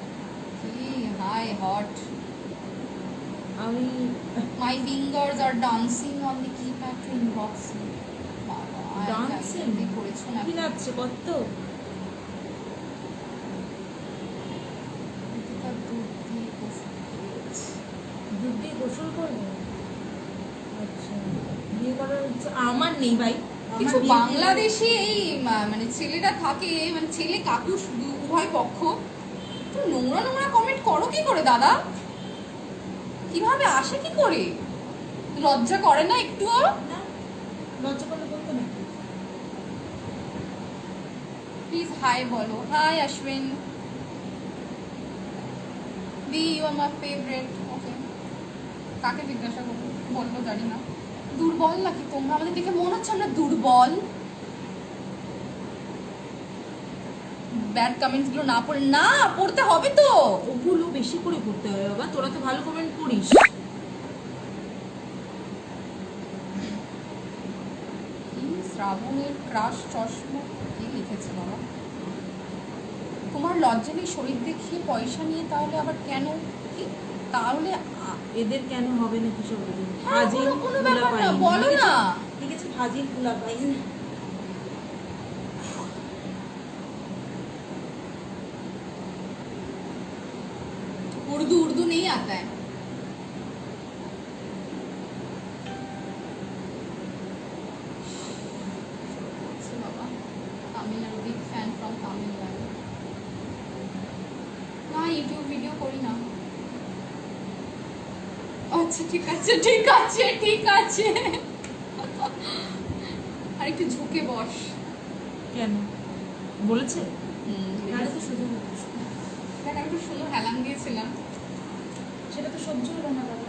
কি হাই হট। আমি My fingers are dancing on the keypad to inbox me. বাবা, ডান্সিং তুমি করেছো না? কি লাগছে কত? ঋতিকা দুধ দিয়ে গোসল করেছে। দুধ দিয়ে গোসল করবে? আচ্ছা, বিয়ে করার ইচ্ছা আমার নেই ভাই। আমার কিছু বিয়ে- বাংলাদেশি এই মানে ছেলেরা থাকে, মানে ছেলে কাকু শুধু উভয় পক্ষ, তো নোংরা নোংরা কমেন্ট করো কি করে দাদা? কিভাবে আসে কি করে? লজ্জা করে না একটুও? না, লজ্জা করলে বলতো না। প্লিজ হাই বলো। হাই অশ্বিন দি, you are my favourite. Okay, কাকে জিজ্ঞাসা করবো বলবো জানি না। দুর্বল নাকি তোমরা? আমাদের দেখে মনে হচ্ছে আমরা দুর্বল? ব্যাড কমেন্টস গুলো না পড়ে, না পড়তে হবে তো। ওগুলো বেশি করে পড়তে হবে বাবা, তোরা তো ভালো কমেন্ট করিস। শ্রাবণের ক্রাশ চশমা কি লিখেছে বাবা? তোমার লজ্জা নেই শরীর দেখিয়ে পয়সা নিয়ে, তাহলে আবার কেন? কি তাহলে এদের কেন হবে না কিছু বলবো? হ্যাঁ, কোনো ব্যাপার না, বলো না। ঠিক আছে, ভাজির পোলা পাই। उर्दू उर्दू नहीं आता है। बाबा Tamil Nadu big fan from Tamil Nadu. না ইউটিউব ভিডিও করি না। আচ্ছা ঠিক আছে ঠিক আছে ঠিক আছে। আর একটু ঝুঁকে বস। কেন বলেছে? আরে তো শুধু দেখ, আমি একটু সুন্দর হেলান দিয়েছিলাম, সেটা তো সহ্য হলো না বাবা।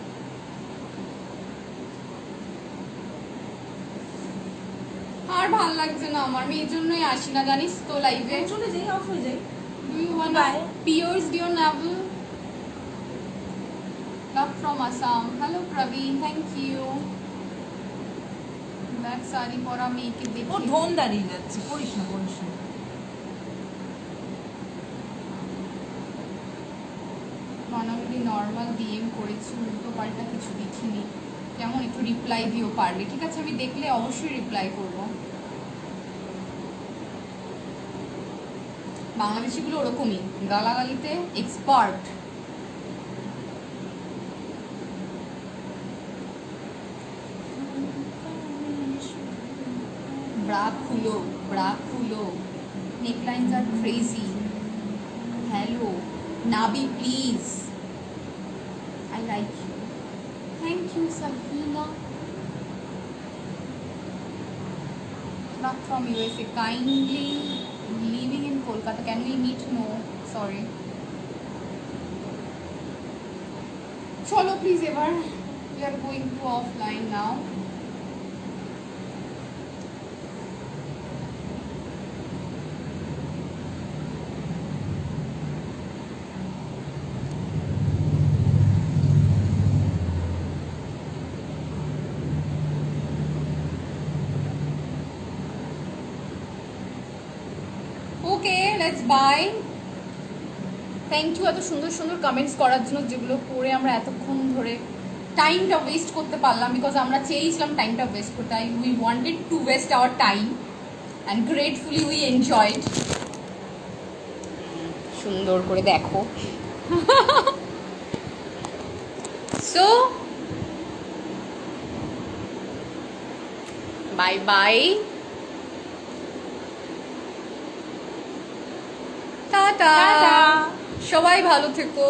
আর ভাল লাগছে না আমার, আমি এই জন্যই আসি না জানিস তো লাইভে। চলে যাই, অফ হয়ে যাই। Do you want Bye. Pierce your navel? Love from Assam. Hello Praveen, thank you. That sari পরা মেয়েকে দেখে ও ঢোন দাঁড়িয়ে যাচ্ছে, করিস না করিস না। নর্মালি নর্মাল ডিএম করেছি, উল্টো পাল্টা কিছু দেখিনি। কেমন একটু রিপ্লাই দিও পারলে? ঠিক আছে, আমি দেখলে অবশ্যই রিপ্লাই করব। বাংলাদেশিগুলো ওরকমই, গালাগালিতে এক্সপার্ট। ব্রা খুলো, ব্রা খুলো। নেকলাইন্স আর crazy. Hello Nabi please, I like you. Thank you Sahina. Not from USA. Kindly living in Kolkata. Can we meet? No, sorry. Cholo, please, ever. We are going to offline now. Okay let's bye. Thank you এত সুন্দর সুন্দর comments করার জন্য, যেগুলো পড়ে আমরা এতক্ষণ ধরে টাইমটা ওয়েস্ট করতে পারলাম, বিকজ আমরা চেয়েছিলাম টাইমটা ওয়েস্ট করতে। We wanted to waste our time and gratefully we enjoyed. সুন্দর করে দেখো। সো বাই বাই, টাটা, সবাই ভালো থেকো।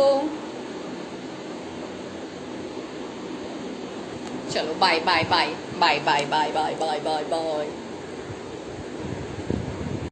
চলো bye bye bye bye bye bye bye bye bye bye.